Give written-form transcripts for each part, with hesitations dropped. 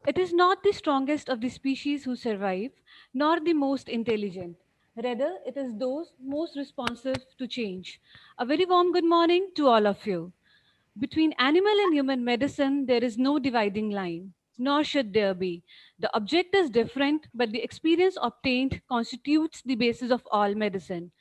It is not the strongest of the species who survive, nor the most intelligent. Rather, it is those most responsive to change. A very warm good morning to all of you. Between animal and human medicine, there is no dividing line, nor should there be. The object is different, but the experience obtained constitutes the basis of all medicine.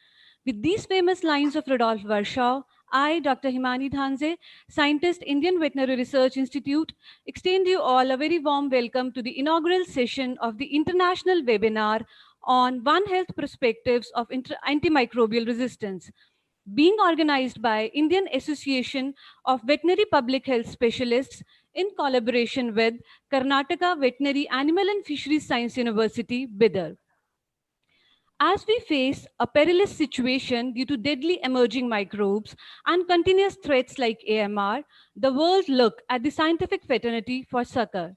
With these famous lines of Rudolf Virchow, I, Dr. Himani Dhanze, scientist, Indian Veterinary Research Institute, extend you all a very warm welcome to the inaugural session of the international webinar on One Health Perspectives of Antimicrobial Resistance, being organized by Indian Association of Veterinary Public Health Specialists in collaboration with Karnataka Veterinary Animal and Fisheries Science University, Bidar. As we face a perilous situation due to deadly emerging microbes and continuous threats like AMR, the world look at the scientific fraternity for succor.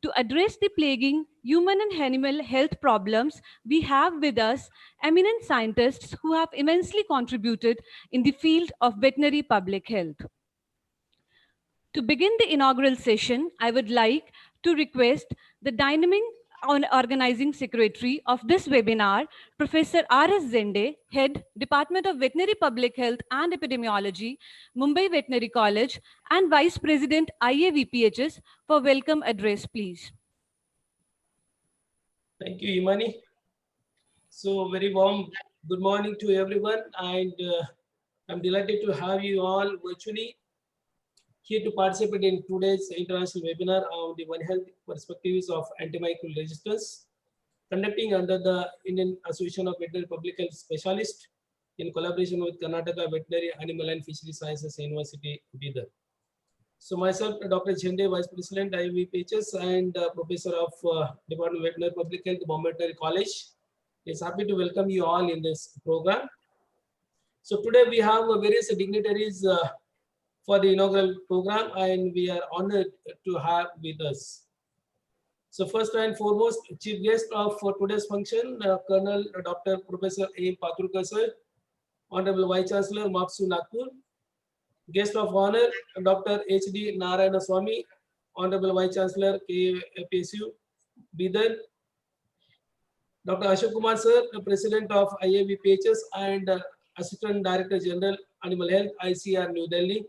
To address the plaguing human and animal health problems, we have with us eminent scientists who have immensely contributed in the field of veterinary public health. To begin the inaugural session, I would like to request the dynamic organizing secretary of this webinar, Professor R.S. Zende, Head, Department of Veterinary Public Health and Epidemiology, Mumbai Veterinary College, and Vice President IAVPHS for welcome address, please. Thank you, Imani. So very warm good morning to everyone, and I'm delighted to have you all virtually here to participate in today's international webinar on the One Health perspectives of antimicrobial resistance, conducting under the Indian Association of Veterinary Public Health Specialists in collaboration with Karnataka Veterinary Animal and Fishery Sciences University, Bidar. So myself, Dr. Chende, Vice President, IVPHS, and Professor of Department of Veterinary Public Health, Bombay Veterinary College, is happy to welcome you all in this program. So today we have various dignitaries for the inaugural program, and we are honored to have with us. So first and foremost, chief guest of today's function, Colonel Dr. Professor A. Patrukar sir, Honorable Vice Chancellor, MAPSU Nagpur. Guest of honor, Dr. H.D. Narayana Swamy, Honorable Vice Chancellor, KPSU, Bidar. Dr. Ashok Kumar sir, the President of IAVPHS and Assistant Director General, Animal Health, ICR, New Delhi.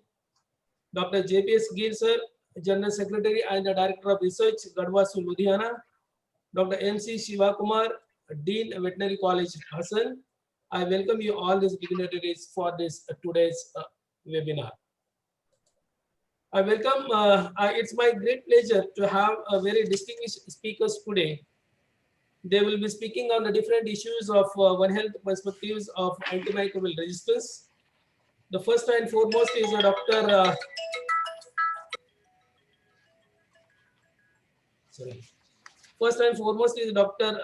Dr. JPS Gill sir, General Secretary and the Director of Research, Gadwasu, Ludhiana. Dr. MC Shiva Kumar, Dean, Veterinary College, Hassan. I welcome you all these dignitaries for this today's webinar. I welcome, it's my great pleasure to have a very distinguished speakers today. They will be speaking on the different issues of One Health perspectives of antimicrobial resistance. The first and foremost is Dr. First and foremost is Dr.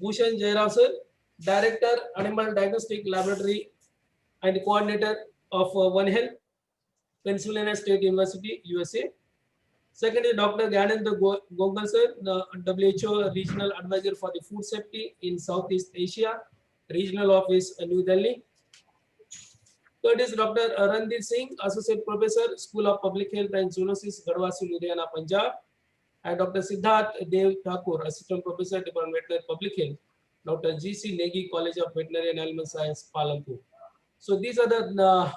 Bhushan Jairao sir, Director, Animal Diagnostic Laboratory and Coordinator of One Health, Pennsylvania State University, USA. Second is Dr. Gyanendra Gogal sir, the WHO Regional Advisor for the Food Safety in Southeast Asia, Regional Office, New Delhi. Third is Dr. Randir Singh, Associate Professor, School of Public Health and Zoonosis, Gadwasu, Ludhiana, Punjab. And Dr. Siddharth Dev Thakur, Assistant Professor, Department of Veterinary Public Health, Dr. G.C. Negi, College of Veterinary and Animal Science, Palampur. So these are the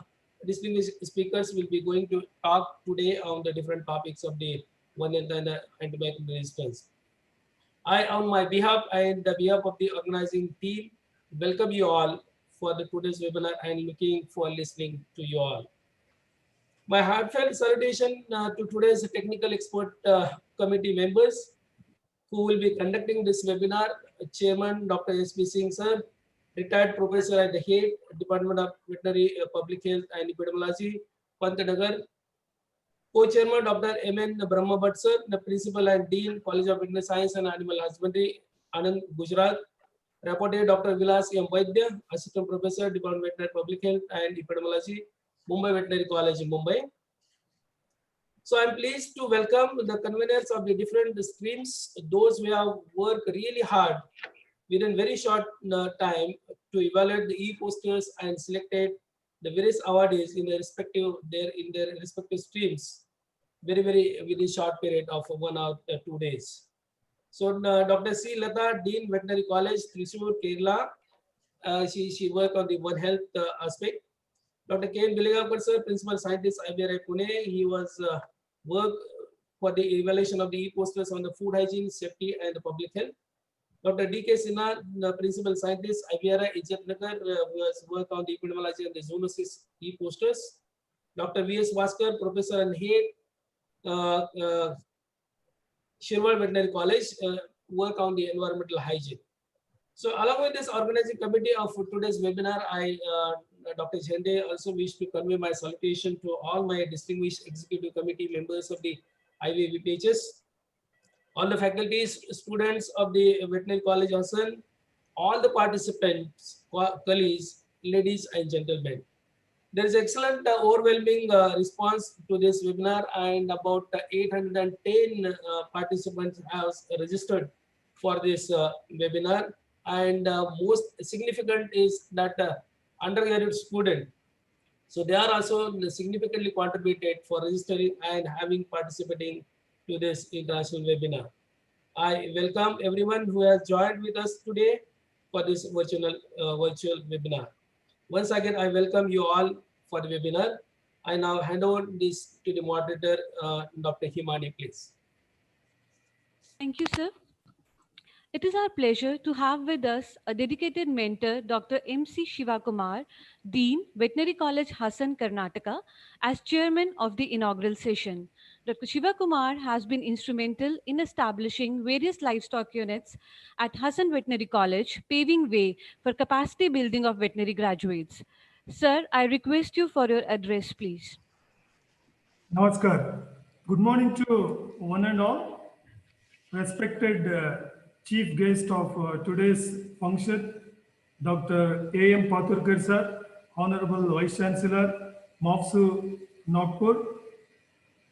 distinguished speakers will be going to talk today on the different topics of the One Health and antimicrobial resistance. I, on my behalf and the behalf of the organizing team, welcome you all for the today's webinar and looking for listening to you all. My heartfelt salutation to today's technical expert committee members who will be conducting this webinar, Chairman Dr. S.B. Singh sir, retired professor at the head, Department of Veterinary Public Health and Epidemiology, Pantnagar. Co-chairman Dr. M.N. Brahma Bhatt sir, the principal and dean, College of Veterinary Science and Animal Husbandry, Anand, Gujarat. Rapporteur Dr. Vilas M. Vaidya, assistant professor, Department of Veterinary Public Health and Epidemiology, Mumbai Veterinary College in Mumbai. So I'm pleased to welcome the conveners of the different streams, those who have worked really hard within very short time to evaluate the e-posters and selected the various awardees in their respective streams. very short period of 1 or 2 days. So Dr. C. Lata, Dean Veterinary College, Thrissur, Kerala. She worked on the One Health aspect. Dr. K. N. Biligapur, sir, Principal Scientist, IBRI Pune. He was work for the evaluation of the e-posters on the food hygiene, safety, and the public health. Dr. D.K. Sinha, the Principal Scientist, IBRI Ijatnagar, was work on the epidemiology and the zoonosis e-posters. Dr. V.S. Vaskar, Professor and Head, Shirwal Veterinary College, work on the environmental hygiene. So along with this organizing committee of today's webinar, I, Dr. Jhende, also wish to convey my salutation to all my distinguished executive committee members of the IVVPHS, all the faculties, students of the Veterinary College Hassan, all the participants, colleagues, ladies and gentlemen. There is excellent overwhelming response to this webinar, and about 810 participants have registered for this webinar. And most significant is that undergraduate student. So they are also significantly contributed for registering and having participating to this international webinar. I welcome everyone who has joined with us today for this virtual webinar. Once again, I welcome you all for the webinar. I now hand over this to the moderator, Dr. Himani, please. Thank you, sir. It is our pleasure to have with us a dedicated mentor, Dr. M.C. Shivakumar, Dean, Veterinary College, Hassan, Karnataka, as chairman of the inaugural session. Dr. Shivakumar has been instrumental in establishing various livestock units at Hassan Veterinary College, paving way for capacity building of veterinary graduates. Sir, I request you for your address, please. Namaskar. Good morning to one and all. Respected chief guest of today's function, Dr. A.M. Paturkar sir, Honorable Vice Chancellor, MOFSU Nagpur.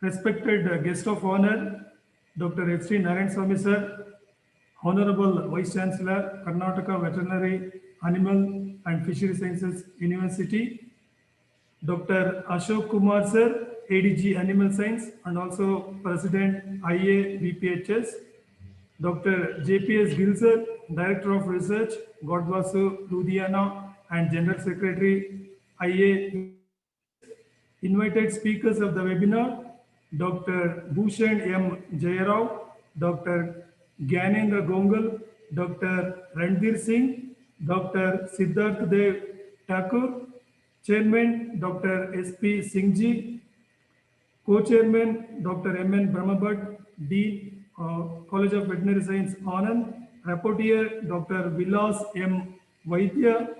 Respected guest of honor, Dr. F.C. Narayan sir, Honorable Vice Chancellor, Karnataka Veterinary Animal and Fishery Sciences University, Dr. Ashok Kumar sir, ADG Animal Science and also President IAVPHS, Dr. JPS Gill sir, Director of Research, Godwasu, Ludhiana and General Secretary IA. Invited speakers of the webinar, Dr. Bhushan M. Jayarao, Dr. Gyanendra Gongal, Dr. Randhir Singh, Dr. Siddharth Dev Thakur, Chairman Dr. S.P. Singhji, Co-Chairman Dr. M.N. Brahmabhat, Dean, College of Veterinary Science, Anand, Rapporteur Dr. Vilas M. Vaidya,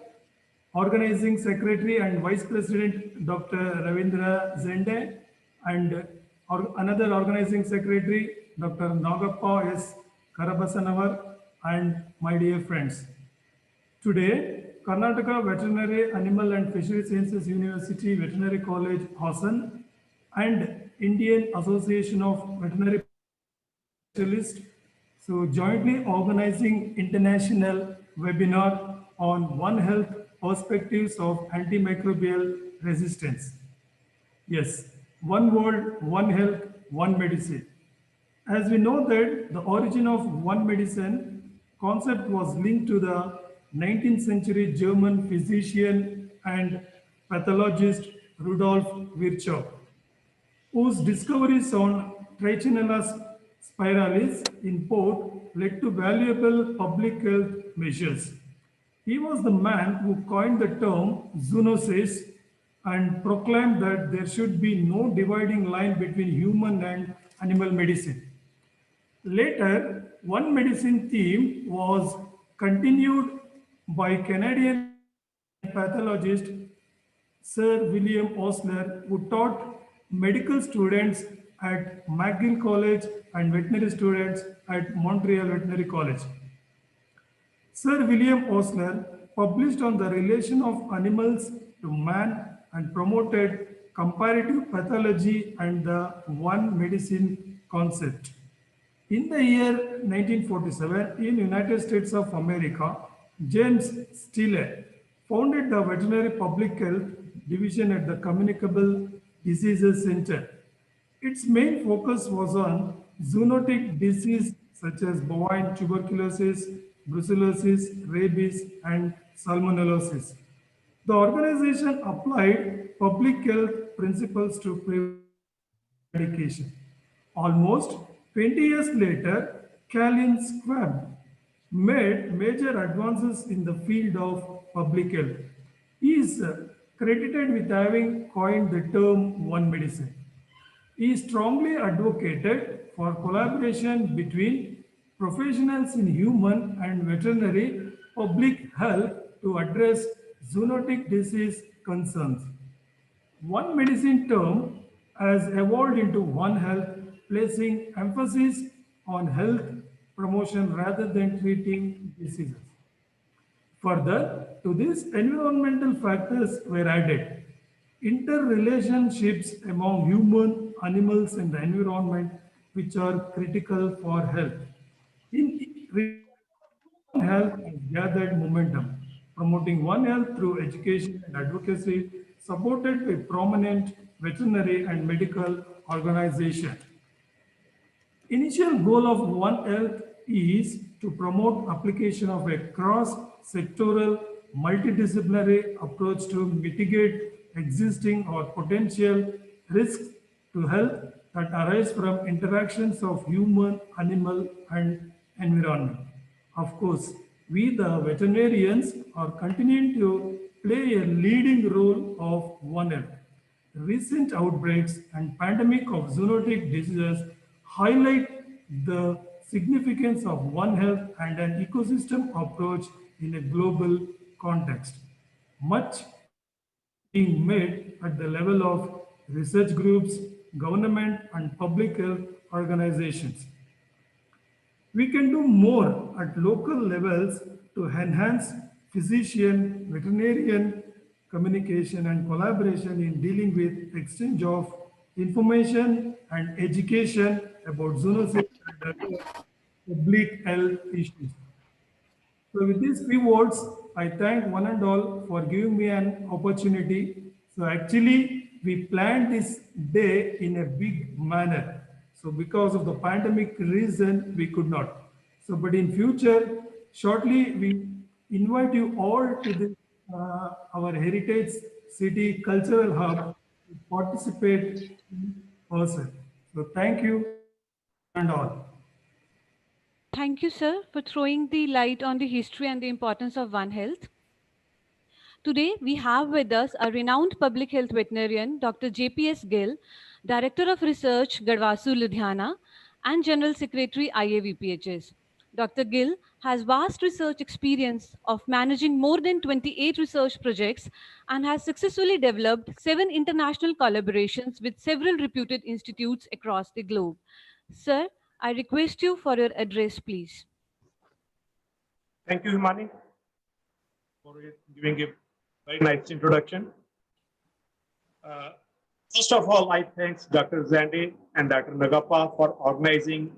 Organizing Secretary and Vice President Dr. Ravindra Zende, and another Organizing Secretary Dr. Nagappa S. Karabasanavar, and my dear friends. Today, Karnataka Veterinary Animal and Fishery Sciences University Veterinary College, Hassan, and Indian Association of Veterinary Specialists, so jointly organizing international webinar on One Health perspectives of antimicrobial resistance. Yes, one world, one health, one medicine. As we know that the origin of one medicine concept was linked to the 19th century German physician and pathologist Rudolf Virchow, whose discoveries on Trichinella spiralis in pork led to valuable public health measures. He was the man who coined the term zoonosis and proclaimed that there should be no dividing line between human and animal medicine. Later, one medicine theme was continued by Canadian pathologist Sir William Osler, who taught medical students at McGill College and veterinary students at Montreal Veterinary College. Sir William Osler published on the relation of animals to man and promoted comparative pathology and the one medicine concept. In the year 1947, in United States of America, James Stille founded the Veterinary Public Health Division at the Communicable Diseases Center. Its main focus was on zoonotic disease such as bovine tuberculosis, brucellosis, rabies, and salmonellosis. The organization applied public health principles to eradication. Almost 20 years later, Kalin Squab made major advances in the field of public health. He is credited with having coined the term one medicine. He strongly advocated for collaboration between professionals in human and veterinary public health to address zoonotic disease concerns. One medicine term has evolved into One Health, placing emphasis on health promotion rather than treating diseases. Further, to this, environmental factors were added. Interrelationships among human, animals, and the environment, which are critical for health. In One Health has gathered momentum, promoting One Health through education and advocacy, supported by prominent veterinary and medical organizations. Initial goal of One Health is to promote application of a cross-sectoral, multidisciplinary approach to mitigate existing or potential risks to health that arise from interactions of human, animal, and environment. Of course, we the veterinarians are continuing to play a leading role of One Health. Recent outbreaks and pandemic of zoonotic diseases highlight the significance of One Health and an ecosystem approach in a global context. Much being made at the level of research groups, government, and public health organizations. We can do more at local levels to enhance physician, veterinarian communication and collaboration in dealing with exchange of information and education about zoonosis and other public health issues. So with these few words, I thank one and all for giving me an opportunity. So actually, we planned this day in a big manner. So because of the pandemic reason, we could not. So, but in future, shortly, we invite you all to this, our heritage city cultural hub to participate in person. So thank you and all. Thank you, sir, for throwing the light on the history and the importance of One Health. Today, we have with us a renowned public health veterinarian, Dr. JPS Gill, Director of Research, Gadwasu, Ludhiana, and General Secretary, IAVPHS. Dr. Gill has vast research experience of managing more than 28 research projects and has successfully developed 7 international collaborations with several reputed institutes across the globe. Sir, I request you for your address, please. Thank you, Himani, for giving a very nice introduction. Uh, First of all, I thank Dr. Zande and Dr. Nagappa for organizing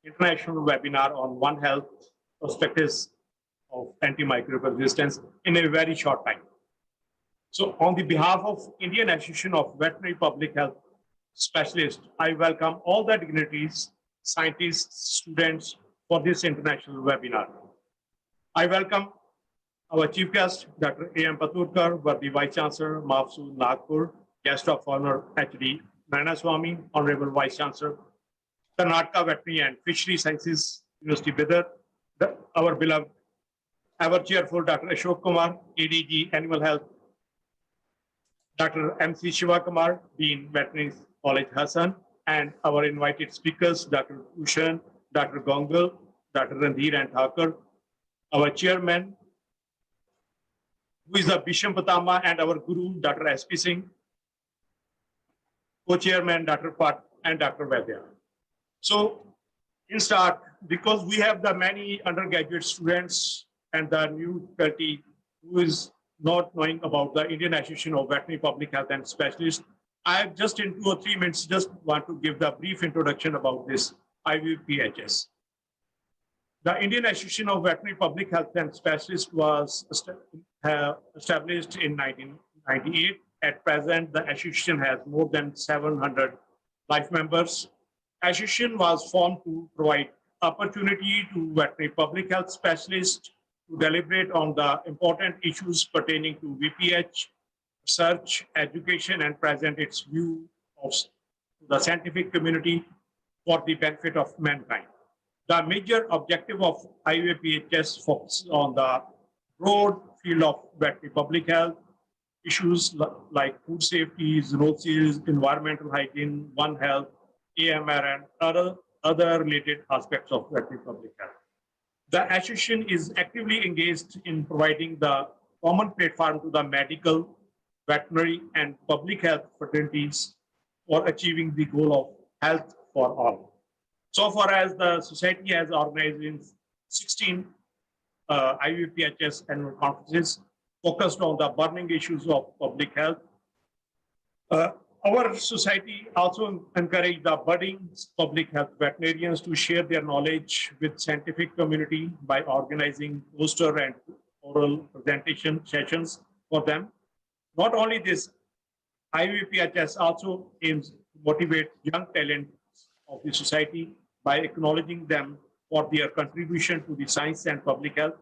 international webinar on One Health perspectives of antimicrobial resistance in a very short time. So on the behalf of Indian Association of Veterinary Public Health Specialists, I welcome all the dignitaries, scientists, students for this international webinar. I welcome our chief guest, Dr. A.M. Paturkar, Vardi Vice Chancellor, MAFSU, Nagpur, guest of honor, H.D. Narayanaswamy, Honorable Vice Chancellor, Karnataka Veterinary and Fishery Sciences University, Bidar, our beloved, ever cheerful Dr. Ashok Kumar, ADG Animal Health, Dr. M.C. Shivakumar, Dean Veterinary College Hassan, and our invited speakers, Dr. Ushan, Dr. Gongal, Dr. Randhir and Thakur, our chairman, who is the Bisham Patama, and our guru, Dr. S.P. Singh, co-chairman, Dr. Pat, and Dr. Vaidya. So, in start, because we have the many undergraduate students and the new faculty who is not knowing about the Indian Association of Veterinary Public Health and Specialists, I just in 2 or 3 minutes just want to give the brief introduction about this IVPHS. The Indian Association of Veterinary Public Health and Specialists was established in 1998. At present, the association has more than 700 life members. Association was formed to provide opportunity to veterinary public health specialists to deliberate on the important issues pertaining to VPH, research, education, and present its view of the scientific community for the benefit of mankind. The major objective of IUPHS focuses on the broad field of veterinary public health, issues like food safety, zoonosis, environmental hygiene, One Health, AMR, and other related aspects of veterinary public health. The association is actively engaged in providing the common platform to the medical, veterinary, and public health fraternities for achieving the goal of health for all. So far as the society has organized in 16 IUPHS annual conferences focused on the burning issues of public health. Our society also encouraged the budding public health veterinarians to share their knowledge with scientific community by organizing poster and oral presentation sessions for them. Not only this, IUPHS also aims to motivate young talent of the society by acknowledging them for their contribution to the science and public health.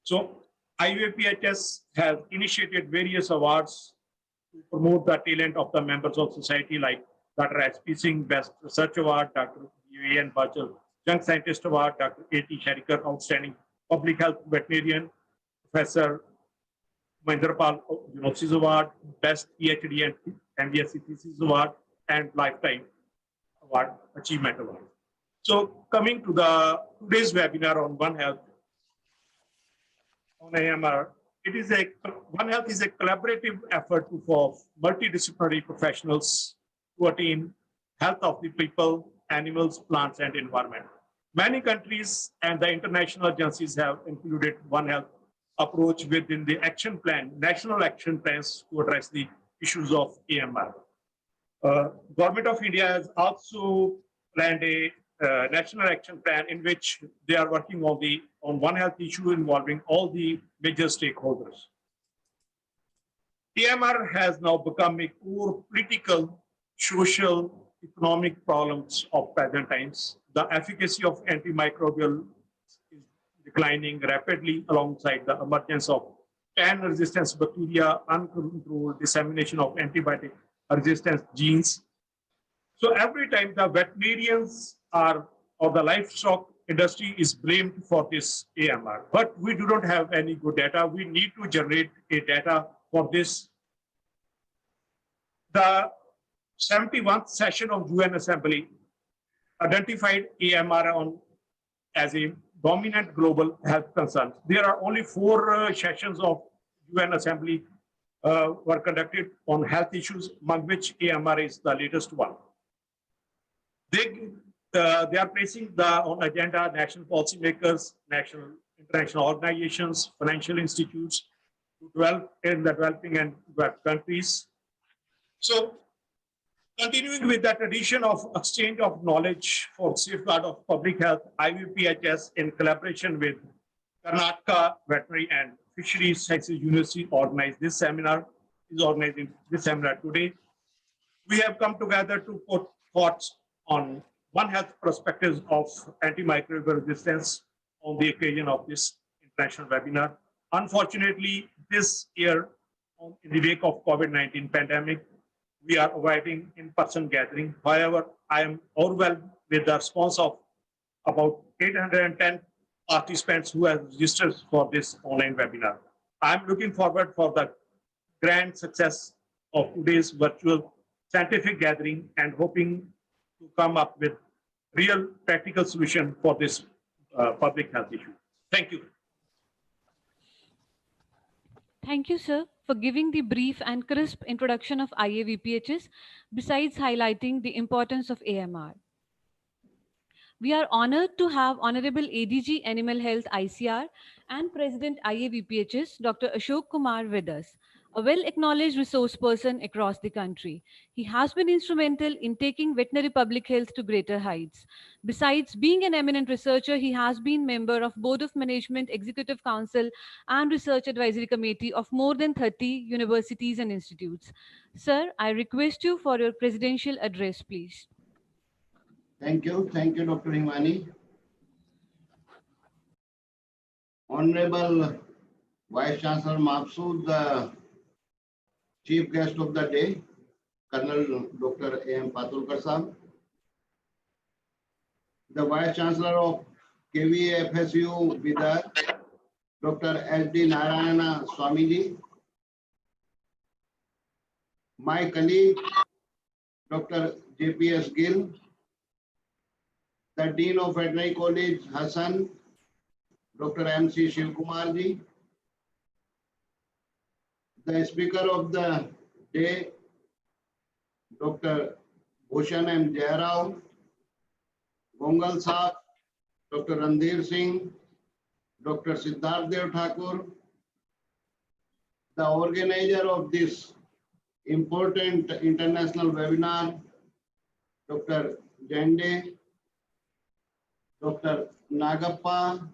So IUPHS has initiated various awards to promote the talent of the members of society, like Dr. S.P. Singh Best Research Award, Dr. U.N. Bachal Young Scientist Award, Dr. A.T. Sharikar Outstanding Public Health Veterinarian, Professor Mahendrapal Zoonosis Award, Best PhD and MBSc Thesis Award, and Lifetime Award Achievement Award. So coming to the today's webinar on One Health, on AMR, One Health is a collaborative effort for multidisciplinary professionals to attain health of the people, animals, plants, and environment. Many countries and the international agencies have included One Health approach within the action plan, national action plans to address the issues of AMR. Government of India has also planned a national action plan in which they are working on One Health issue involving all the major stakeholders. AMR has now become a core political, social, economic problems of present times. The efficacy of antimicrobial is declining rapidly alongside the emergence of tan resistance bacteria, uncontrolled dissemination of antibiotic resistance genes. So every time the veterinarians or the livestock industry is blamed for this AMR, but we do not have any good data. We need to generate a data for this. The 71st session of UN Assembly identified AMR as a dominant global health concern. There are only 4 sessions of UN Assembly were conducted on health issues, among which AMR is the latest one. They are placing on agenda national policymakers, national international organizations, financial institutes to develop in the developing and developed countries. So, continuing with the tradition of exchange of knowledge for safeguard of public health, IUPHS in collaboration with Karnataka Veterinary and Fisheries Sciences University is organizing this seminar today. We have come together to put thoughts on One Health perspectives of antimicrobial resistance on the occasion of this international webinar. Unfortunately, this year, in the wake of COVID-19 pandemic, we are avoiding in-person gathering. However, I am overwhelmed with the response of about 810 participants who have registered for this online webinar. I'm looking forward for the grand success of today's virtual scientific gathering and hoping to come up with real practical solution for this public health issue. Thank you. Thank you, sir, for giving the brief and crisp introduction of IAVPHs, besides highlighting the importance of AMR. We are honored to have Honorable ADG Animal Health ICR and President IAVPHs, Dr. Ashok Kumar with us, a well-acknowledged resource person across the country. He has been instrumental in taking veterinary public health to greater heights. Besides being an eminent researcher, he has been member of Board of Management, Executive Council, and Research Advisory Committee of more than 30 universities and institutes. Sir, I request you for your presidential address, please. Thank you, Dr. Himani. Honorable Vice Chancellor Maqsood, the chief guest of the day, Colonel Dr. A.M. Patulkar Sahab, the Vice Chancellor of KVFSU Bidar, Dr. S.D. Narayana Swamiji, my colleague, Dr. J.P.S. Gill, the Dean of Veterinary College, Hassan, Dr. M.C. Shivkumarji, the Speaker of the day, Dr. Bhushan M. Jairao, Gongal Saab, Dr. Randhir Singh, Dr. Siddharth Dev Thakur, the organizer of this important international webinar, Dr. Jende, Dr. Nagappa,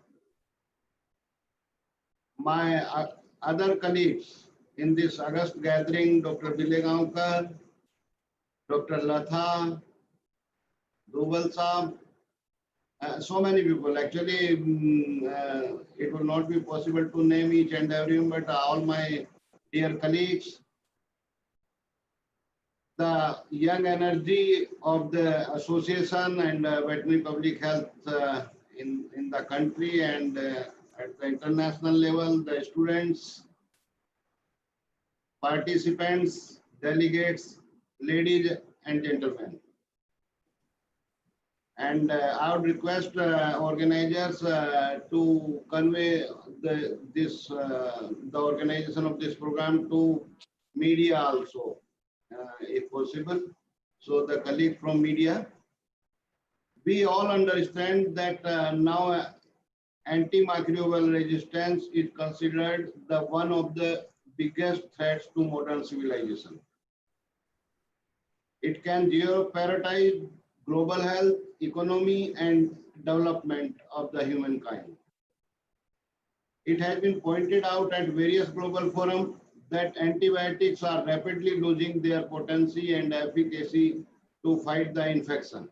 my other colleagues in this August gathering, Dr. Dilegaonkar, Dr. Latha, Dubal Saab, so many people. Actually, it will not be possible to name each and every one, but all my dear colleagues, the young energy of the association and veterinary public health in the country and at the international level, the students, participants, delegates, ladies and gentlemen. And I would request organizers to convey the organization of this program to media also, if possible. So the colleague from media, we all understand that now antimicrobial resistance is considered the one of the biggest threats to modern civilization. It can jeopardize global health, economy, and development of the humankind. It has been pointed out at various global forums that antibiotics are rapidly losing their potency and efficacy to fight the infection.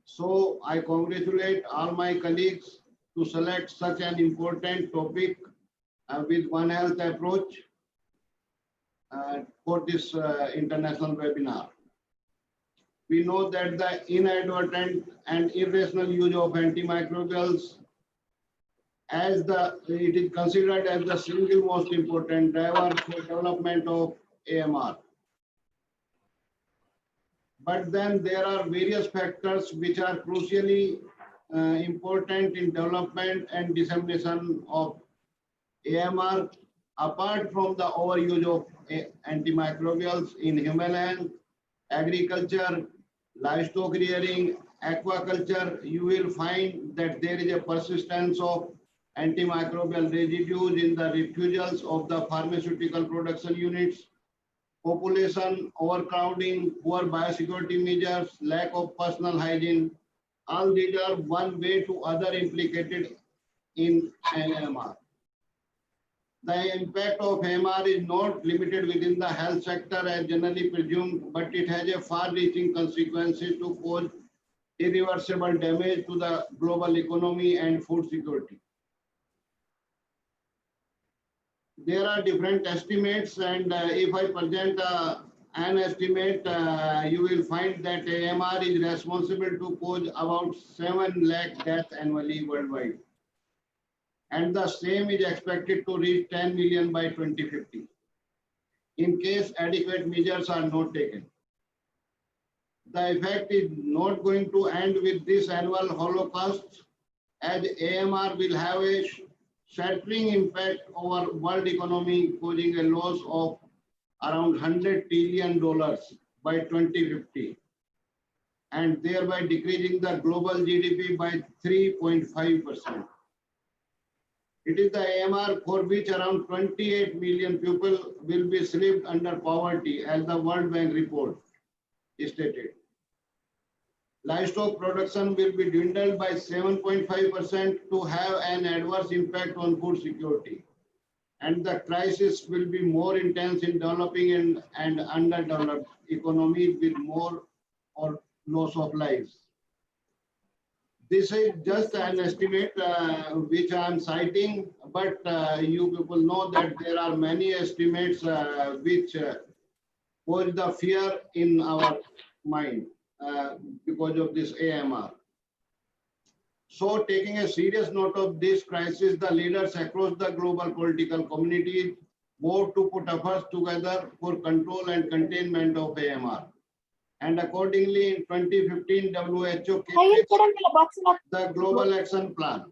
So I congratulate all my colleagues to select such an important topic with One Health approach for this international webinar. We know that the inadvertent and irrational use of antimicrobials it is considered as the single most important driver for development of AMR. But then there are various factors which are crucially important in development and dissemination of AMR, apart from the overuse of antimicrobials in human health, agriculture, livestock rearing, aquaculture. You will find that there is a persistence of antimicrobial residues in the refusals of the pharmaceutical production units, population overcrowding, poor biosecurity measures, lack of personal hygiene. All these are one way to other implicated in AMR. The impact of AMR is not limited within the health sector as generally presumed, but it has a far-reaching consequences to cause irreversible damage to the global economy and food security. There are different estimates, and if I present an estimate, you will find that AMR is responsible to cause about 7 lakh deaths annually worldwide. And the same is expected to reach 10 million by 2050, in case adequate measures are not taken. The effect is not going to end with this annual holocaust, as AMR will have a shattering impact over world economy, causing a loss of around $100 trillion by 2050, and thereby decreasing the global GDP by 3.5%. It is the AMR for which around 28 million people will be slipped under poverty, as the World Bank report stated. Livestock production will be dwindled by 7.5% to have an adverse impact on food security. And the crisis will be more intense in developing and underdeveloped economies with more or loss of lives. This is just an estimate which I am citing, but you people know that there are many estimates which cause the fear in our mind because of this AMR. So, taking a serious note of this crisis, the leaders across the global political community vowed to put efforts together for control and containment of AMR. And accordingly, in 2015, WHO came with the Global Action Plan.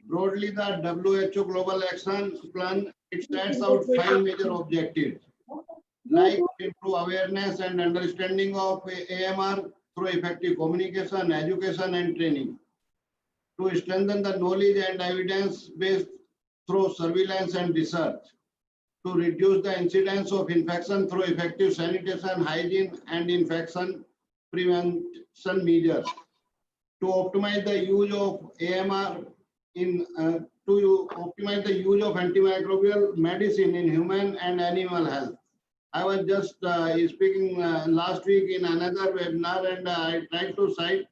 Broadly, the WHO Global Action Plan, it sets out 5 major objectives, like to improve awareness and understanding of AMR through effective communication, education, and training, to strengthen the knowledge and evidence base through surveillance and research, to reduce the incidence of infection through effective sanitation, hygiene, and infection prevention measures, to optimize the use of AMR to optimize the use of antimicrobial medicine in human and animal health. I was just speaking last week in another webinar, and I tried to cite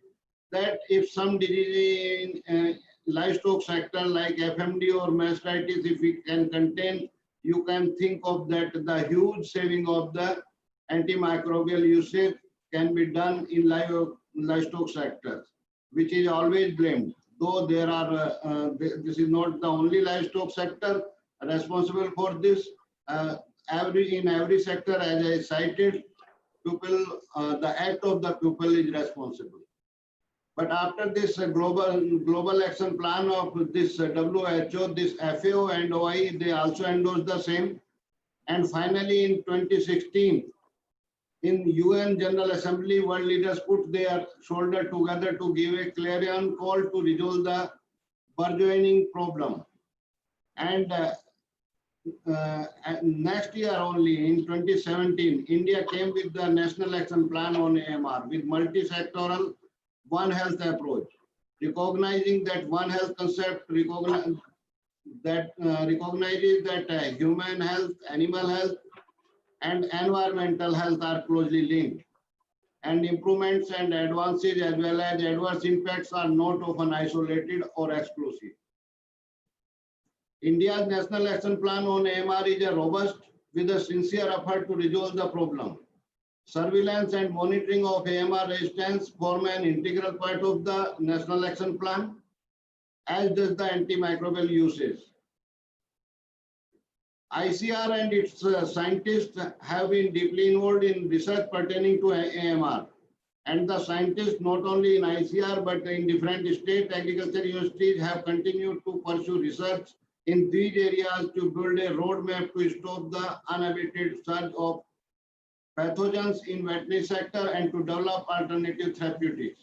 that if some disease in livestock sector like FMD or mastitis, if we can contain, you can think of that the huge saving of the antimicrobial usage can be done in livestock sector, which is always blamed. Though there are, this is not the only livestock sector responsible for this. In every sector, as I cited, people, the act of the people is responsible. But after this global action plan of this WHO, this FAO and OIE, they also endorsed the same. And finally, in 2016, in UN General Assembly, world leaders put their shoulder together to give a clarion call to resolve the burgeoning problem. And next year only, in 2017, India came with the National Action Plan on AMR with multi-sectoral One Health approach, recognizing that One Health concept recognizes that human health, animal health, and environmental health are closely linked, and improvements and advances as well as adverse impacts are not often isolated or exclusive. India's National Action Plan on AMR is a robust with a sincere effort to resolve the problem. Surveillance and monitoring of AMR resistance form an integral part of the National Action Plan, as does the antimicrobial usage. ICR and its scientists have been deeply involved in research pertaining to AMR. And the scientists, not only in ICR, but in different state agriculture universities, have continued to pursue research in these areas to build a roadmap to stop the unabated surge of pathogens in veterinary sector and to develop alternative therapeutics.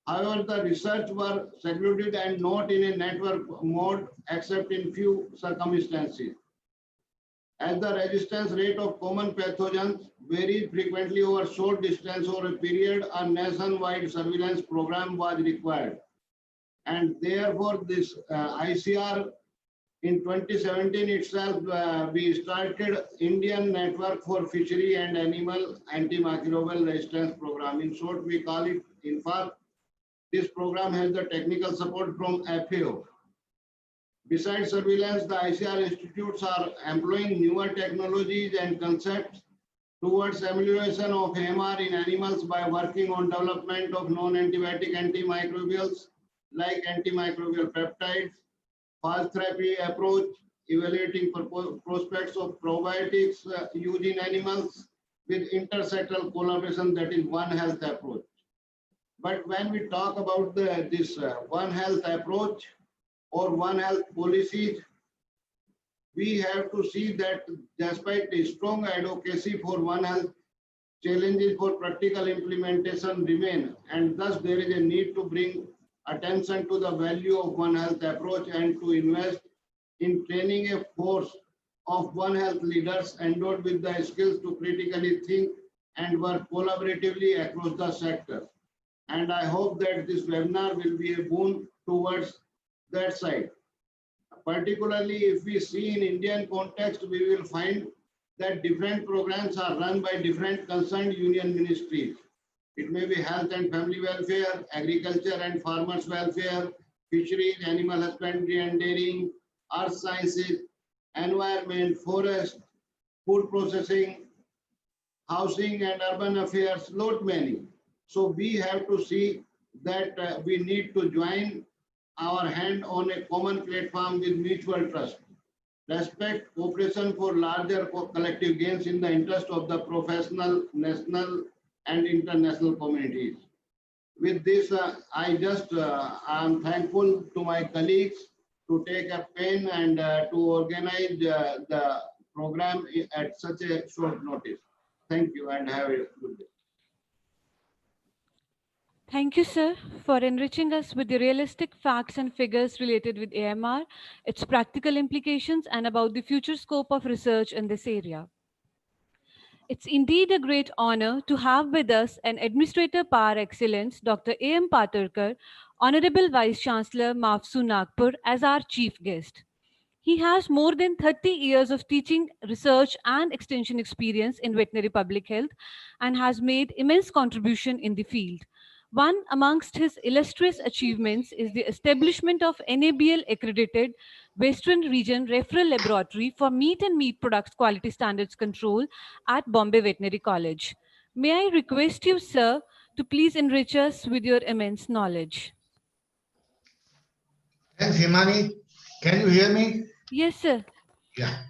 However, the research were secluded and not in a network mode except in few circumstances. As the resistance rate of common pathogens varies frequently over short distance or a period, a nationwide surveillance program was required. And therefore, this ICR in 2017 itself, we started Indian Network for Fishery and Animal Antimicrobial Resistance Program. In short, we call it INFAR. This program has the technical support from FAO. Besides surveillance, the ICR institutes are employing newer technologies and concepts towards amelioration of AMR in animals by working on development of non-antibiotic antimicrobials like antimicrobial peptides, fast therapy approach, evaluating prospects of probiotics used in animals with intersectoral collaboration, that is One Health approach. But when we talk about this One Health approach or One Health policies, we have to see that despite the strong advocacy for One Health, challenges for practical implementation remain, and thus there is a need to bring attention to the value of One Health approach and to invest in training a force of One Health leaders endowed with the skills to critically think and work collaboratively across the sector. And I hope that this webinar will be a boon towards that side. Particularly if we see in Indian context, we will find that different programs are run by different concerned union ministries. It may be health and family welfare, agriculture and farmers welfare, fisheries, animal husbandry and dairying, earth sciences, environment, forest, food processing, housing and urban affairs, lot many. So we have to see that we need to join our hand on a common platform with mutual trust, respect, cooperation for larger collective gains in the interest of the professional, national and international communities. With this, I am thankful to my colleagues to take a pen and to organize the program at such a short notice. Thank you and have a good day. Thank you, sir, for enriching us with the realistic facts and figures related with AMR, its practical implications, and about the future scope of research in this area. It's indeed a great honor to have with us an Administrator par excellence, Dr. A.M. Patarkar, Honorable Vice Chancellor, MAFSU Nagpur, as our chief guest. He has more than 30 years of teaching, research, and extension experience in veterinary public health and has made immense contribution in the field. One amongst his illustrious achievements is the establishment of NABL accredited Western Region Referral Laboratory for meat and meat products quality standards control at Bombay Veterinary College. May I request you, sir, to please enrich us with your immense knowledge. Thanks, Himani. Can you hear me? Yes, sir. Yeah.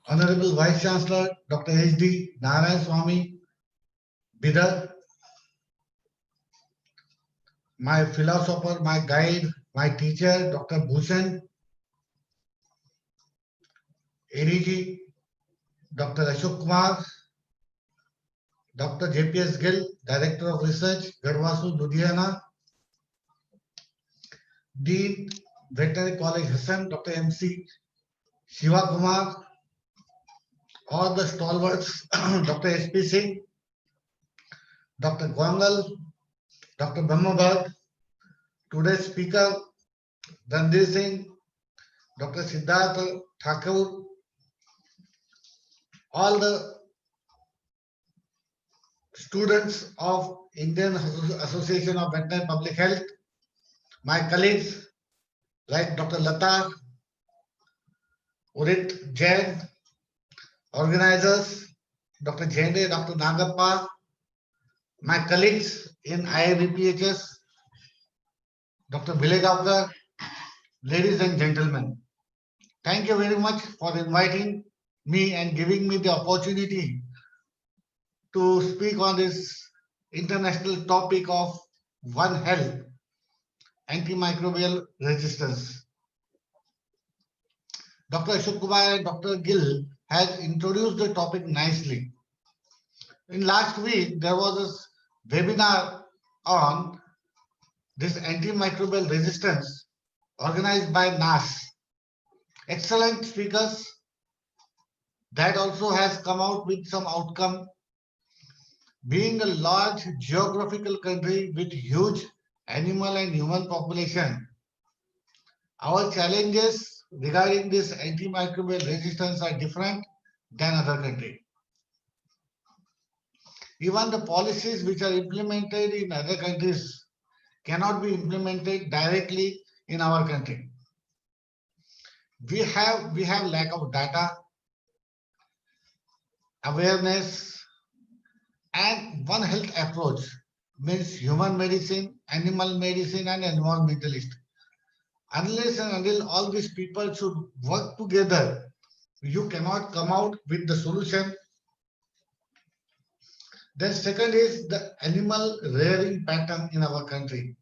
Honorable Vice Chancellor, Dr. H.D. Narayan Swami, Bidar, my philosopher, my guide, my teacher, Dr. Bhushan, ADG, Dr. Ashok Kumar, Dr. J.P.S. Gill, Director of Research, Garhwasu, Ludhiana, Dean, Veterinary College, Hassan, Dr. M.C. Shiva Kumar, all the stalwarts, Dr. S.P. Singh, Dr. Gwangal, Dr. Brahmabhat, today's speaker, Randir Singh, Dr. Siddharth Thakur, all the students of Indian Association of Veterinary Public Health, my colleagues like Dr. Lata, Udit Jain, organizers, Dr. Jende, Dr. Nagappa, my colleagues in IIBPHS, Dr. Vilegapkar, ladies and gentlemen, thank you very much for inviting me and giving me the opportunity to speak on this international topic of One Health, antimicrobial resistance. Dr. Ashok Kumar and Dr. Gill has introduced the topic nicely. In last week, there was a webinar on this antimicrobial resistance organized by NAS. Excellent speakers. That also has come out with some outcome. Being a large geographical country with huge animal and human population, our challenges regarding this antimicrobial resistance are different than other countries. Even the policies which are implemented in other countries cannot be implemented directly in our country. We have lack of data, awareness, and One Health approach means human medicine, animal medicine, and environmentalist. Unless and until all these people should work together, you cannot come out with the solution. Then second is the animal rearing pattern in our country,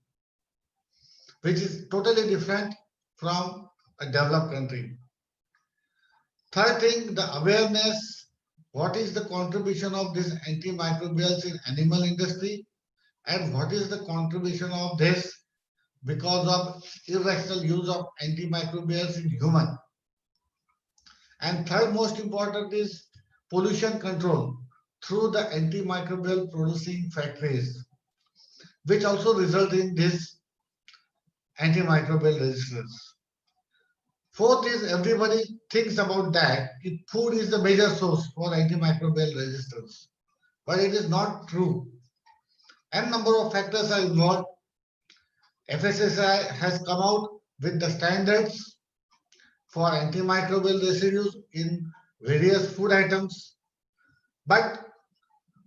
which is totally different from a developed country. Third thing, the awareness, what is the contribution of these antimicrobials in animal industry and what is the contribution of this because of irrational use of antimicrobials in human. And third most important is pollution control through the antimicrobial producing factories, which also result in this antimicrobial resistance. Fourth is everybody thinks about that if food is the major source for antimicrobial resistance, but it is not true. N number of factors are involved. FSSAI has come out with the standards for antimicrobial residues in various food items. But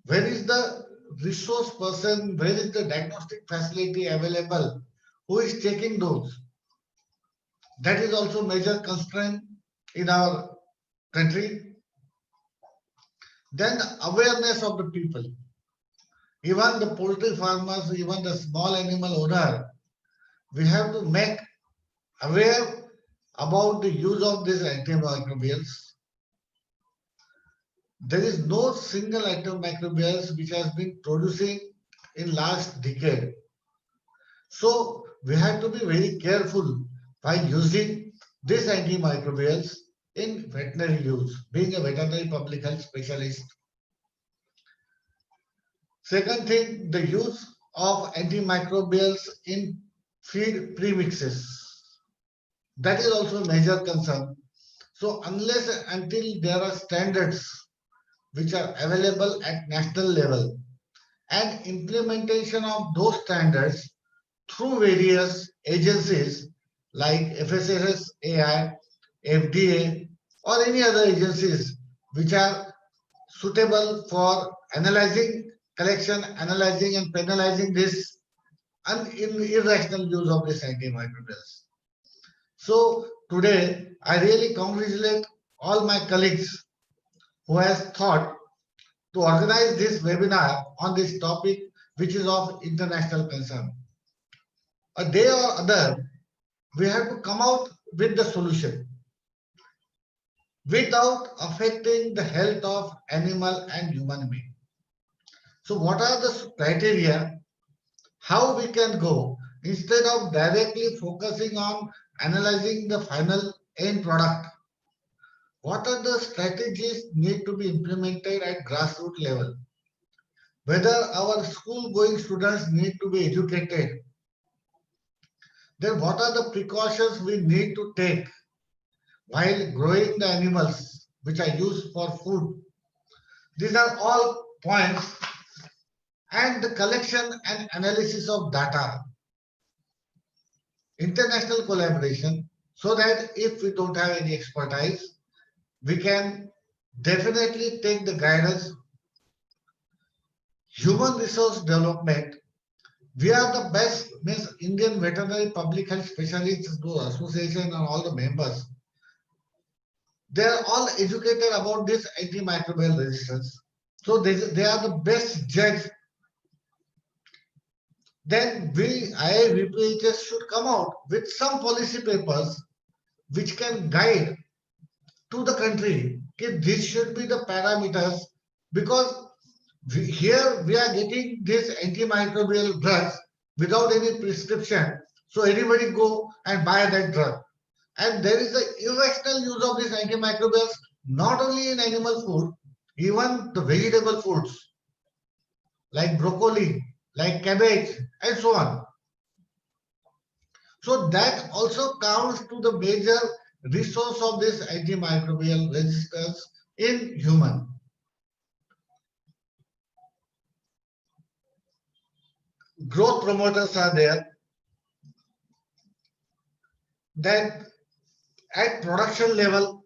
where is the resource person? Where is the diagnostic facility available? Who is taking those? That is also major constraint in our country. Then the awareness of the people. Even the poultry farmers, even the small animal owner, we have to make aware about the use of these antimicrobials. There is no single antimicrobials which has been producing in last decade. So we have to be very careful by using these antimicrobials in veterinary use, being a veterinary public health specialist. Second thing, the use of antimicrobials in feed premixes. That is also a major concern. So unless and until there are standards which are available at national level and implementation of those standards through various agencies like FSSAI, FDA, or any other agencies which are suitable for analyzing, collection, analyzing and penalizing this irrational use of these antimicrobials. So today, I really congratulate all my colleagues who has thought to organize this webinar on this topic, which is of international concern. A day or other, we have to come out with the solution without affecting the health of animal and human being. So what are the criteria? How we can go instead of directly focusing on analyzing the final end product? What are the strategies need to be implemented at grassroots level? Whether our school-going students need to be educated, then what are the precautions we need to take while growing the animals which are used for food? These are all points, and the collection and analysis of data, international collaboration, so that if we don't have any expertise, we can definitely take the guidance. Human resource development, we are the best, means Indian Veterinary Public Health Specialists Association and all the members. They are all educated about this antimicrobial resistance. So they are the best judge. Then we, IIVPHS should come out with some policy papers which can guide to the country. Okay, this should be the parameters, because here we are getting these antimicrobial drugs without any prescription. So anybody go and buy that drug. And there is an irrational use of these antimicrobials, not only in animal food, even the vegetable foods like broccoli, like cabbage, and so on. So that also counts to the major resource of this antimicrobial resistance in human. Growth promoters are there. Then at production level,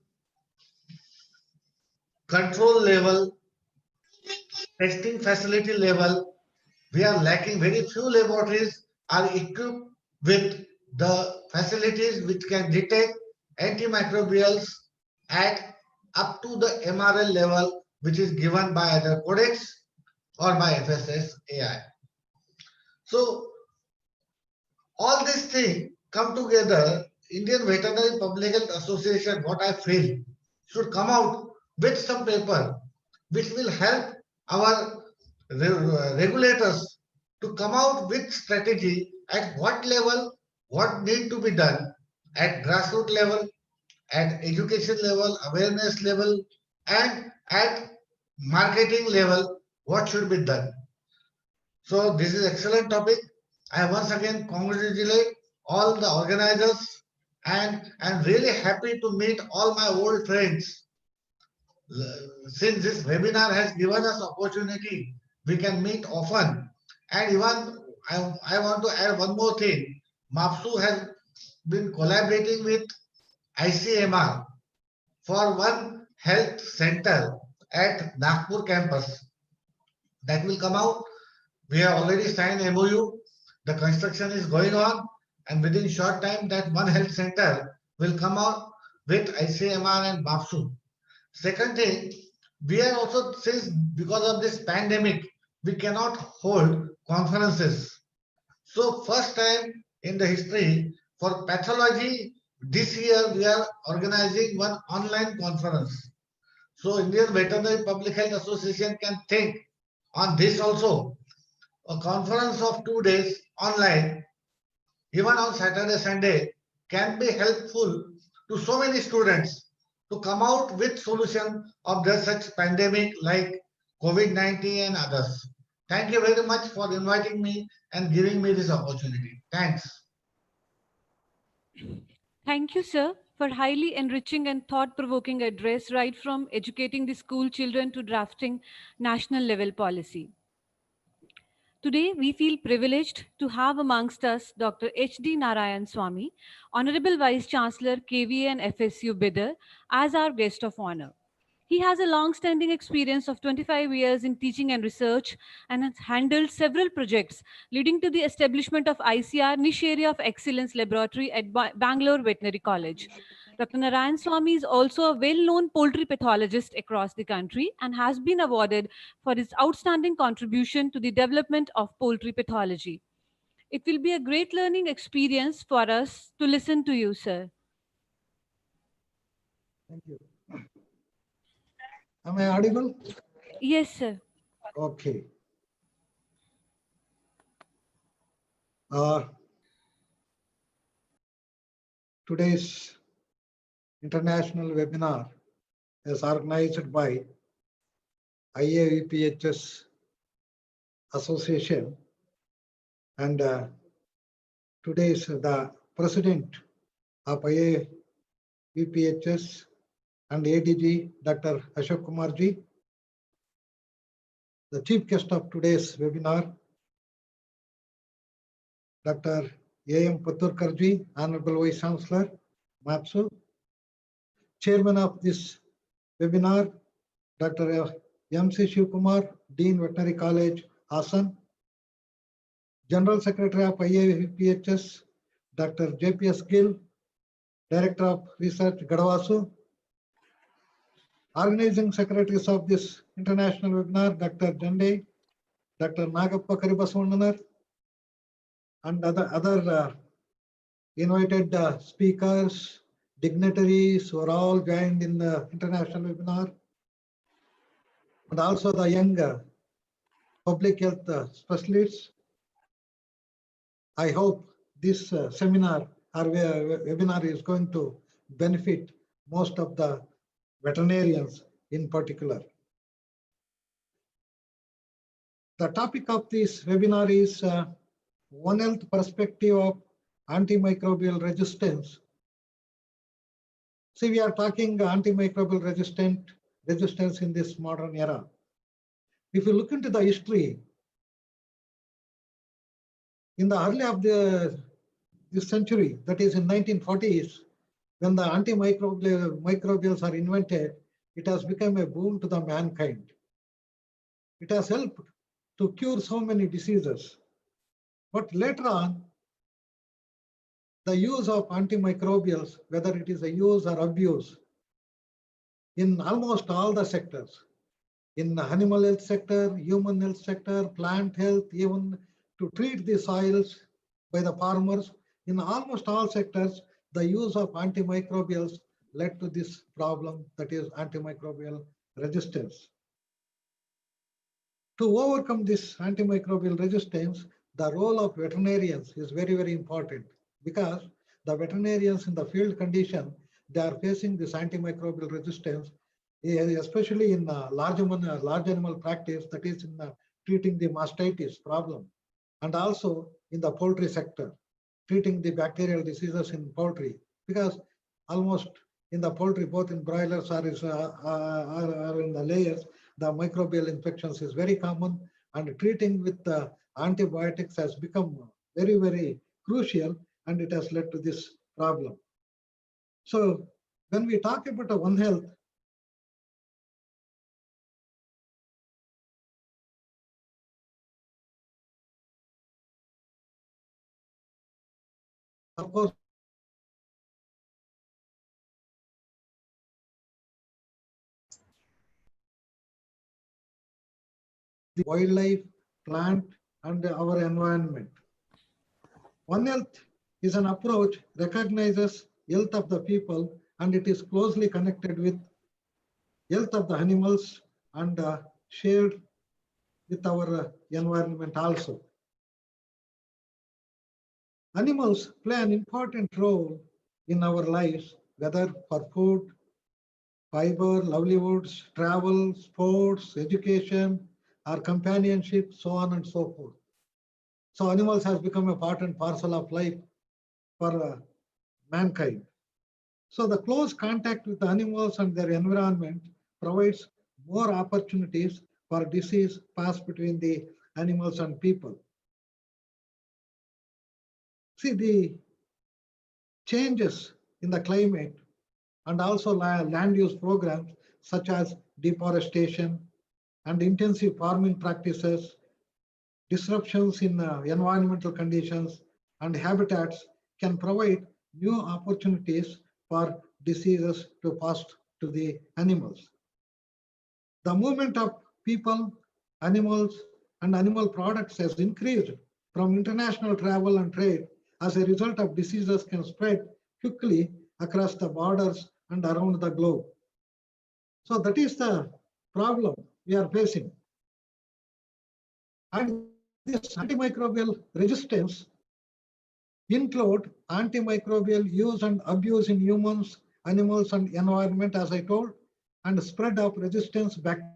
control level, testing facility level, we are lacking. Very few laboratories are equipped with the facilities which can detect antimicrobials at up to the MRL level, which is given by either Codex or by FSSAI. So all these things come together. Indian Veterinary Public Health Association, what I feel, should come out with some paper which will help our regulators to come out with strategy at what level, what need to be done at grassroots level, at education level, awareness level, and at marketing level, what should be done. So this is excellent topic. I once again congratulate all the organizers, and I'm really happy to meet all my old friends. Since this webinar has given us opportunity, we can meet often. And even I want to add one more thing. MAPSU has been collaborating with ICMR for one health center at Nagpur campus. That will come out. We have already signed MOU. The construction is going on, and within short time, that one health center will come out with ICMR and MAPSU. Second thing, we are also, since because of this pandemic, we cannot hold conferences. So first time in the history for pathology, this year we are organizing one online conference. So Indian Veterinary Public Health Association can think on this also. A conference of 2 days online, even on Saturday, Sunday, can be helpful to so many students to come out with solution of the such pandemic like COVID-19 and others. Thank you very much for inviting me and giving me this opportunity. Thanks. Thank you, sir, for highly enriching and thought-provoking address right from educating the school children to drafting national level policy. Today, we feel privileged to have amongst us Dr. H.D. Narayan Swamy, Honorable Vice Chancellor, KVA and FSU Bidar, as our guest of honor. He has a long-standing experience of 25 years in teaching and research and has handled several projects leading to the establishment of ICR Niche Area of Excellence Laboratory at Bangalore Veterinary College. Dr. Narayan Swamy is also a well-known poultry pathologist across the country and has been awarded for his outstanding contribution to the development of poultry pathology. It will be a great learning experience for us to listen to you, sir. Thank you. Am I audible? Yes, sir. Okay. Today's international webinar is organized by IAVPHS Association, and today is the president of IAVPHS and ADG, Dr. Ashok Kumarji. The chief guest of today's webinar, Dr. A.M. Paturkarji, Honorable Vice Chancellor, MAPSU. Chairman of this webinar, Dr. M.C. Shivkumar, Dean Veterinary College, Hassan. General Secretary of IAVPHS, Dr. J.P.S. Gill, Director of Research, Gadavasu. Organizing secretaries of this international webinar, Dr. Jande, Dr. Nagappa Karibaswandanar, and other invited speakers, dignitaries who are all joined in the international webinar, and also the young public health specialists. I hope this seminar or webinar is going to benefit most of the veterinarians in particular. The topic of this webinar is One Health Perspective of Antimicrobial Resistance. See, we are talking antimicrobial resistance in this modern era. If you look into the history, in the early of this century, that is in 1940s, when the antimicrobials are invented, it has become a boon to the mankind. It has helped to cure so many diseases. But later on, the use of antimicrobials, whether it is a use or abuse, in almost all the sectors, in the animal health sector, human health sector, plant health, even to treat the soils by the farmers, in almost all sectors, the use of antimicrobials led to this problem, that is antimicrobial resistance. To overcome this antimicrobial resistance, the role of veterinarians is very, very important, because the veterinarians in the field condition, they are facing this antimicrobial resistance, especially in large animal practice, that is in treating the mastitis problem, and also in the poultry sector, treating the bacterial diseases in poultry, because almost in the poultry, both in broilers or in the layers, the microbial infections is very common, and treating with antibiotics has become very, very crucial, and it has led to this problem. So when we talk about One Health, of course, the wildlife, plant, and our environment. One Health is an approach recognizes health of the people, and it is closely connected with health of the animals and shared with our environment also. Animals play an important role in our lives, whether for food, fiber, livelihoods, travel, sports, education, or companionship, so on and so forth. So animals has become a part and parcel of life for mankind. So the close contact with the animals and their environment provides more opportunities for disease passed between the animals and people. See, the changes in the climate and also land use programs such as deforestation and intensive farming practices, disruptions in environmental conditions and habitats can provide new opportunities for diseases to pass to the animals. The movement of people, animals, and animal products has increased from international travel and trade. As a result of diseases can spread quickly across the borders and around the globe. So that is the problem we are facing. And this antimicrobial resistance include antimicrobial use and abuse in humans, animals, and environment, as I told, and spread of resistance bacteria.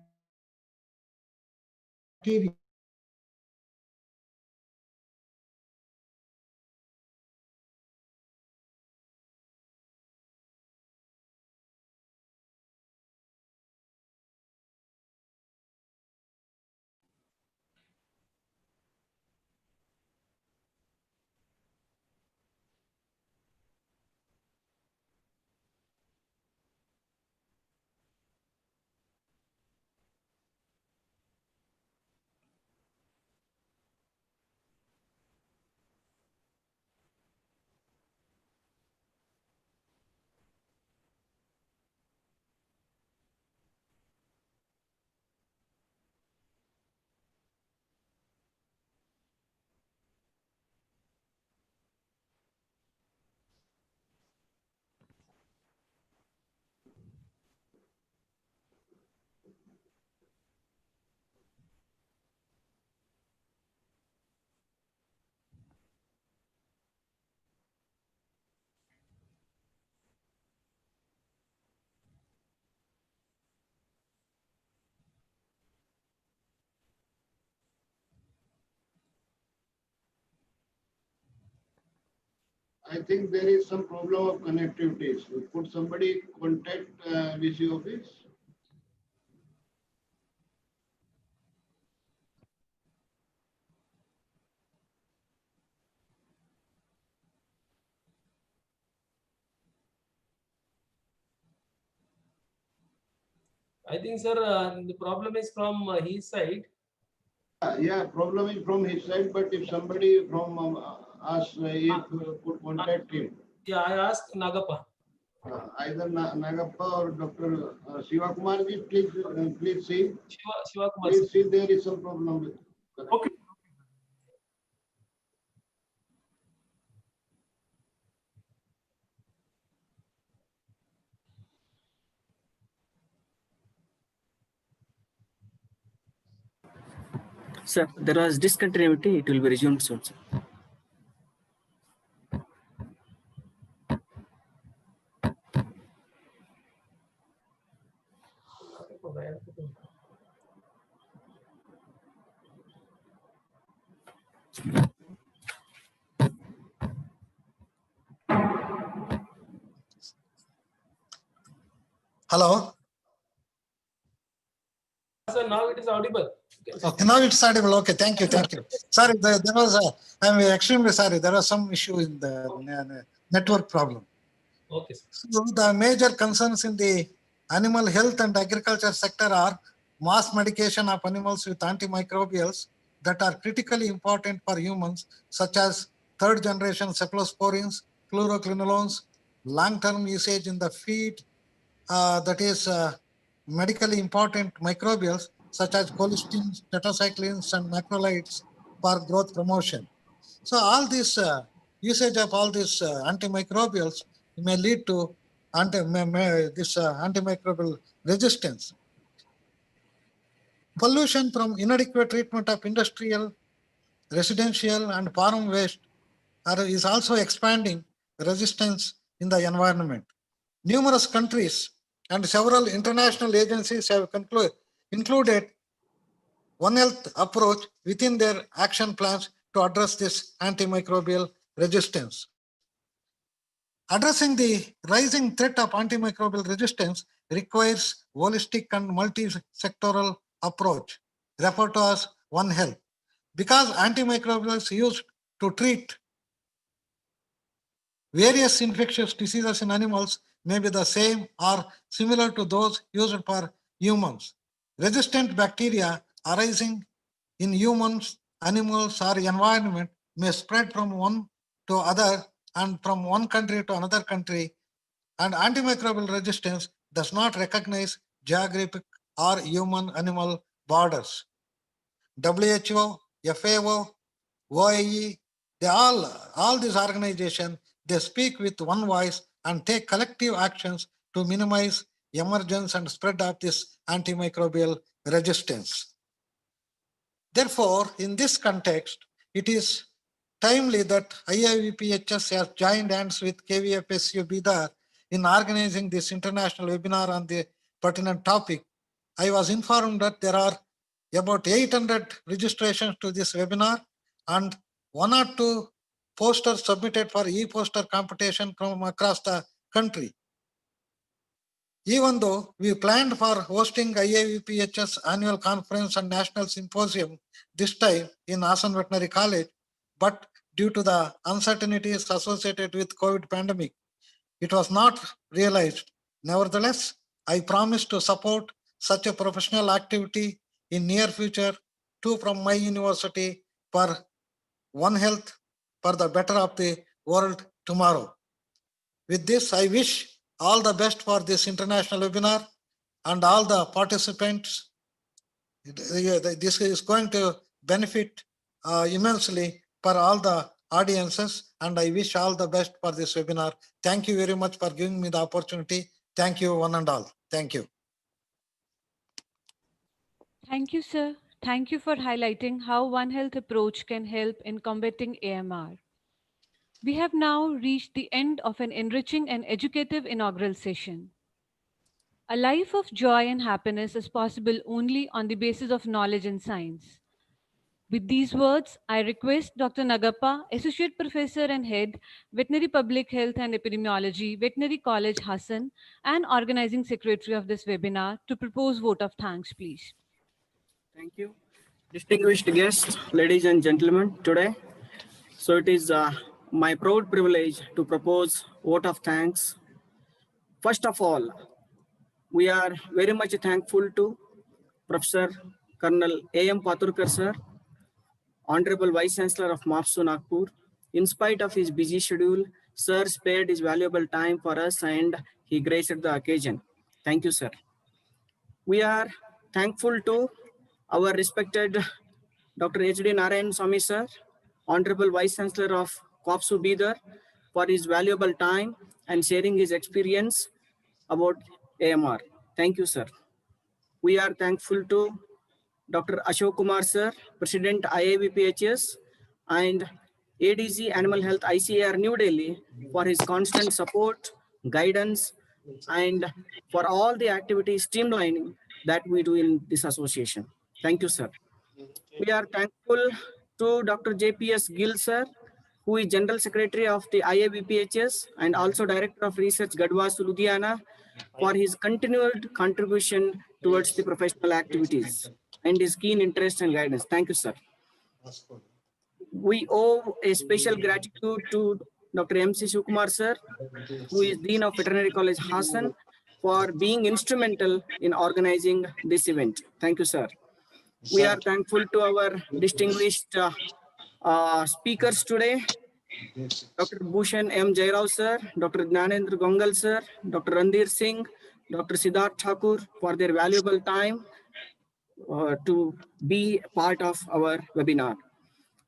I think there is some problem of connectivity. So could somebody contact VC office? I think, sir, the problem is from his side. Yeah, problem is from his side, but if somebody from us if could contact him, Yeah, I asked Nagappa. either Nagappa or Dr. Shiva Kumar ji, please see. Shiva Kumar. Please see, there is some problem with connectivity. Okay. Sir, there was discontinuity. It will be resumed soon, sir. Hello. So now it is audible. Yes. Okay, now it's audible. Okay, thank you, thank you. Sorry, there was I'm extremely sorry. There was some issue in the network problem. Okay, sir. So the major concerns in the animal health and agriculture sector are mass medication of animals with antimicrobials that are critically important for humans, such as third generation cephalosporins, fluoroquinolones, long-term usage in the feed, that is medically important microbials such as colistins, tetracyclines, and macrolides for growth promotion. So all this usage of all these antimicrobials may lead to antimicrobial resistance. Pollution from inadequate treatment of industrial, residential, and farm waste is also expanding resistance in the environment. Numerous countries and several international agencies have included One Health approach within their action plans to address this antimicrobial resistance. Addressing the rising threat of antimicrobial resistance requires holistic and multi-sectoral approach, referred to as One Health. Because antimicrobials used to treat various infectious diseases in animals may be the same or similar to those used for humans. Resistant bacteria arising in humans, animals, or environment may spread from one to other and from one country to another country, and antimicrobial resistance does not recognize geographic or human-animal borders. WHO, FAO, OIE, all these organizations, they speak with one voice and take collective actions to minimize emergence and spread of this antimicrobial resistance. Therefore, in this context, it is timely that IIVPHS has joined hands with KVFSU Bidar in organizing this international webinar on the pertinent topic. I was informed that there are about 800 registrations to this webinar and 1 or 2 posters submitted for e-poster competition from across the country. Even though we planned for hosting IIVPHS annual conference and national symposium this time in Asan Veterinary College, but due to the uncertainties associated with COVID pandemic, it was not realized. Nevertheless, I promise to support such a professional activity in near future too from my university for One Health for the better of the world tomorrow. With this, I wish all the best for this international webinar and all the participants. This is going to benefit immensely for all the audiences, and I wish all the best for this webinar. Thank you very much for giving me the opportunity. Thank you, one and all. Thank you. Thank you, sir. Thank you for highlighting how One Health approach can help in combating AMR. We have now reached the end of an enriching and educative inaugural session. A life of joy and happiness is possible only on the basis of knowledge and science. With these words, I request Dr. Nagappa, Associate Professor and Head, Veterinary Public Health and Epidemiology, Veterinary College, Hassan, and Organizing Secretary of this webinar to propose vote of thanks, please. Thank you. Distinguished guests, ladies and gentlemen, today. So it is my proud privilege to propose vote of thanks. First of all, we are very much thankful to Professor Colonel A.M. Paturkar sir, Honorable Vice Chancellor of MAPSU Nagpur. In spite of his busy schedule, sir spared his valuable time for us and he graced the occasion. Thank you, sir. We are thankful to our respected Dr. H.D. Narayan Swami sir, Honorable Vice Chancellor of KOPSU Bidar, for his valuable time and sharing his experience about AMR. Thank you, sir. We are thankful to Dr. Ashok Kumar sir, President IIVPHS, and ADG Animal Health ICAR New Delhi for his constant support, guidance, and for all the activities streamlining that we do in this association. Thank you, sir. We are thankful to Dr. JPS Gill sir, who is General Secretary of the IIVPHS and also Director of Research, Gadwas, Ludhiana, for his continued contribution towards the professional activities. and his keen interest and guidance. Thank you, sir. We owe a special gratitude to Dr. M.C. Shivkumar, sir, who is Dean of Veterinary College, Hassan, for being instrumental in organizing this event. Thank you, sir. We are thankful to our distinguished speakers today, Dr. Bhushan M. Jairao, sir, Dr. Gnanendra Gongal, sir, Dr. Randhir Singh, Dr. Siddharth Thakur, for their valuable time to be part of our webinar.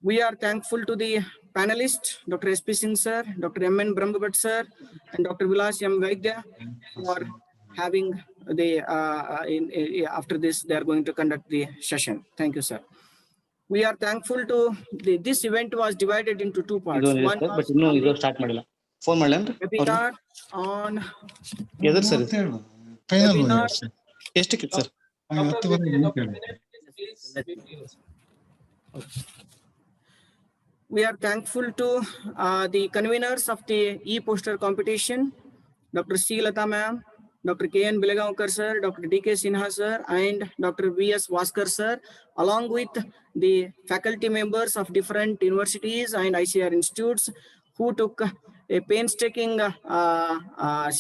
We are thankful to the panelists, Dr. S.P. Singh, sir, Dr. M.N. Brahmbhatt, sir, and Dr. Vilas M. Vaidya, for having the, after this, they are going to conduct the session. Thank you, sir. We are thankful to, this event was divided into two parts. One was phone ಮಾಡ್ಲೇನ್ರಿ webinar on ಎದ್ರ sir webinar. ಎಷ್ಟಕ್ಕೆ sir We are thankful to the conveners of the e-poster competition, Dr. C. Lata ma'am, Dr. K.N. Bilegaonkar sir, Dr. D.K. Sinha sir, and Dr. V.S. Vaskar sir, along with the faculty members of different universities and ICR institutes who took a painstaking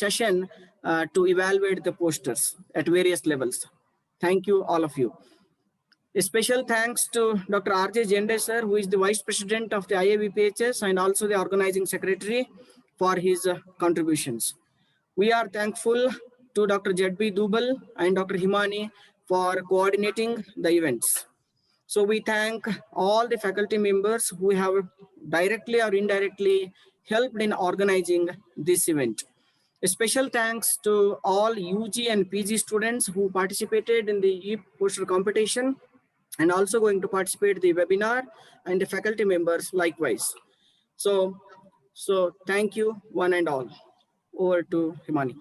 session to evaluate the posters at various levels. Thank you, all of you. A special thanks to Dr. R.J. Jende sir, who is the Vice President of the IABPHS and also the Organizing Secretary, for his contributions. We are thankful to Dr. Z.B. Dubal and Dr. Himani for coordinating the events. So we thank all the faculty members who have directly or indirectly helped in organizing this event. A special thanks to all UG and PG students who participated in the e-poster competition and also going to participate in the webinar, and the faculty members likewise. So thank you one and all. Over to Himani.